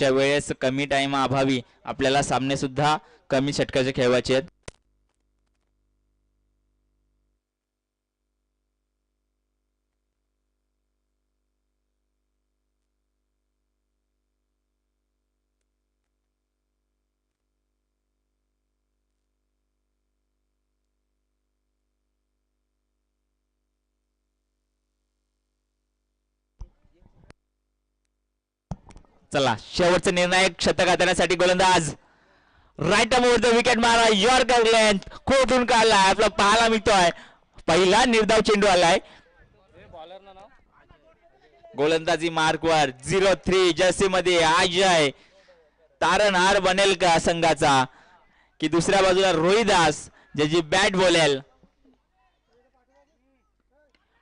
त्या वेळेस कमी टाइम अभावी आपल्याला सामने सुद्धा कमी षटकाचे खेळवायचे आहेत. चला शेवटचा निर्णायक शतक हाताळण्यासाठी गोलंदाज राईट मोर विकेट मारा यॉर्कर लेंथ कोठून काढलाय आपला पाहायला मिळतोय. पहिला निर्धाव चेंडू आलाय. गोलंदाजी मार्कवर 0-3 जर्सी मध्ये अजय तारणहार बनेल का संघाचा की दुसऱ्या बाजूला रोहिदास ज्याची बॅट बोलेल.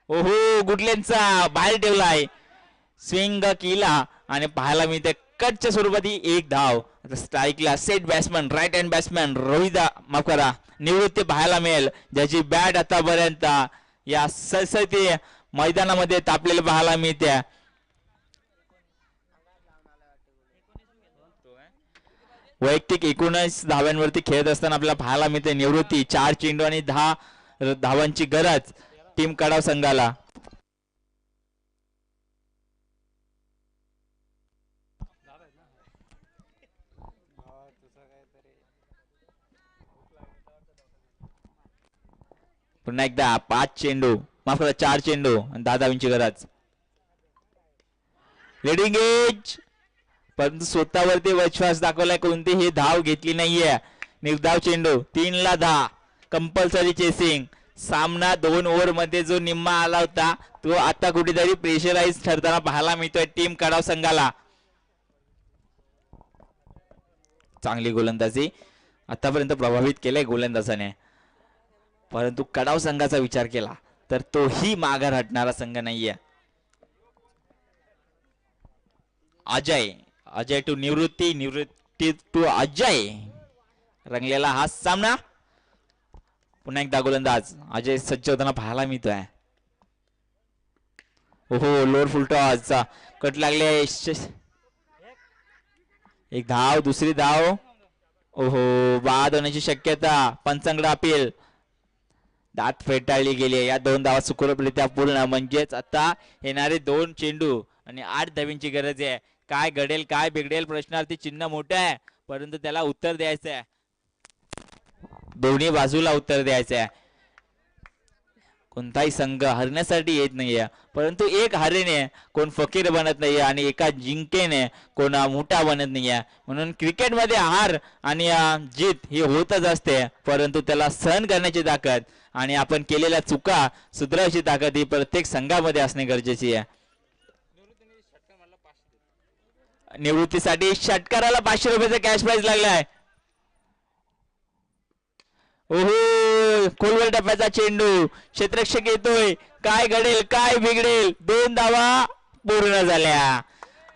ओहो गुडलेनचा बाहेर ठेवलाय स्विंग केला आणि पाहायला मिळते कटच्या स्वरूपात एक धाव. स्ट्राईकला set batsman right hand batsman माफ करा निवृत्ती पाहायला मिळेल ज्याची बॅट आतापर्यंत या सळसळती मैदानामध्ये तापलेले पाहायला मिळते. वैयक्तिक 19 धाव्यांवरती खेळत असताना आपल्याला पाहायला मिळते निवृत्ती. 4 चेंडू आणि 10 धावांची गरज टीम कडाव संघाला. पुन्हा एकदा 5 चेंडू माफ करा 4 चेंडू आणि 10 धावांची गरज. लिडिंग एज परंतु स्वतःवरती विश्वास दाखवलाय कोणतीही धाव घेतली नाहीये. निर्धाव चेंडू 3-10 कंपल्सरी चेसिंग. सामना 2 ओव्हर मध्ये जो निम्मा आला होता तो आता कुठेतरी प्रेशराइज ठरताना पाहायला मिळतोय टीम कडाव संघाला. चांगली गोलंदाजी आतापर्यंत प्रभावित केलंय गोलंदाजाने परंतु कडाव संघाचा विचार केला तर तोही माघार हटणारा संघ नाहीये. अजय टू निवृत्ती टू अजय रंगलेला हा सामना. पुन्हा एकदा गोलंदाज अजय सज्ज होताना पाहायला मिळतोय. ओहो लोअर फुल टॉस कट लागले. एक धाव दुसरी धाव. ओहो बाद होण्याची शक्यता. पंचांकडे अपील. दात फेटाळली गेली. या 2 धावा सुखरूपरित्या पूर्ण म्हणजेच आता येणारे 2 चेंडू आणि 8 धावींची गरज आहे. काय घडेल काय बिघडेल प्रश्नार्थी चिन्ह मोठं आहे परंतु त्याला उत्तर द्यायचं आहे. दोन्ही बाजूला उत्तर द्यायचं आहे. कोणताही संघ हरण्यासाठी येत नाहीये परंतु एक हारेने कोण फकीर बनत नाहीये आणि एका जिंकेने कोण मोठा बनत नाहीये. म्हणून क्रिकेटमध्ये हार आणि जीत ही होतच असते परंतु त्याला सहन करण्याची ताकद आणि आपण केलेल्या चुका सुधारायची ताकद ही प्रत्येक संघामध्ये असणे गरजेची आहे. निवृत्तीसाठी षटकाराला 500 रुपयाचा कॅश प्राइज लागलाय. ओहो खोलवर टप्प्याचा चेंडू क्षेत्ररक्षक येतोय. काय घडेल काय बिघडेल. 2 धावा पूर्ण झाल्या.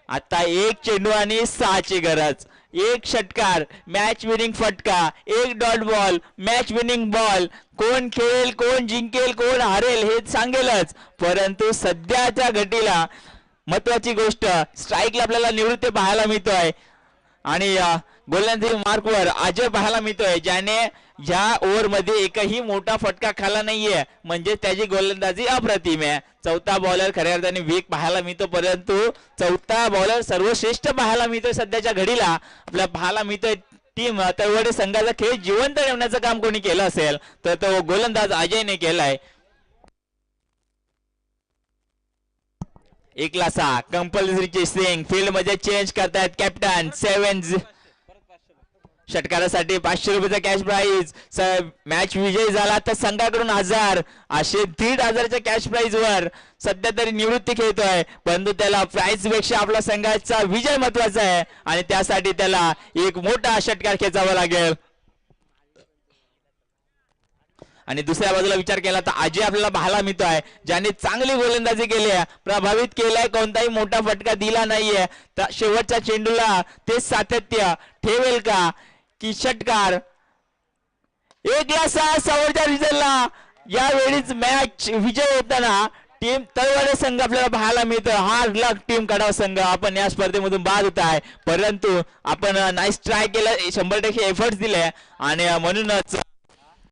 आता 1 चेंडू आणि 6 ची गरज. 1 षटकार मॅच विनिंग फटका. 1 dot ball match winning ball. कोण खेळेल कोण जिंकेल कोण हारेल हे सांगेलच परंतु सध्याच्या घटीला महत्वाची गोष्ट स्ट्राईकला आपल्याला निवृत्ती पाहायला मिळतोय आणि गोलंदाजी मार्कवर अजय पाहायला मिळतोय ज्याने या ओव्हर मध्ये एकही मोठा फटका खाला नाहीये म्हणजे त्याची गोलंदाजी अप्रतिम आहे. चौथा बॉलर खऱ्या अर्थाने वीक पाहायला मिळतो परंतु चौथा बॉलर सर्वश्रेष्ठ पाहायला मिळतोय सध्याच्या घडीला. आपल्याला पाहायला मिळतोय टीम तळवडे संघाचा खेळ जिवंत ठेवण्याचं काम कोणी केलं असेल तर तो गोलंदाज अजयने केलाय. 1-6 कंपल्सरी चेसिंग. फील्ड मध्ये चेंज करतायत कॅप्टन. 7 षटकारासाठी 500 रुपयाचा कॅश प्राइज. मॅच विजयी झाला तर संघाकडून 1000 असे 1500च्या कॅश प्राइज वर सध्या तरी निवृत्ती खेळतोय परंतु त्याला प्राइज पेक्षा आपला संघाचा विजय महत्वाचा आहे आणि त्यासाठी त्याला एक मोठा षटकार खेचावा लागेल. आणि दुसऱ्या बाजूला विचार केला तर अजय आपल्याला पाहायला मिळतोय ज्याने चांगली गोलंदाजी केली आहे प्रभावित केलाय कोणताही मोठा फटका दिला नाहीये. तर शेवटच्या चेंडूला ते सातत्य ठेवेल का की षटकार. 1-6 समोरच्या रिझल्टला यावेळीच मॅच विजय होताना टीम तळवाडे संघ आपल्याला पाहायला मिळतं. हार्ड लक टीम कडाव संघ आपण या स्पर्धेमधून बाद होत आहे, परंतु आपण नाईस ट्राय केलं, 100% एफर्ट्स दिले आणि म्हणूनच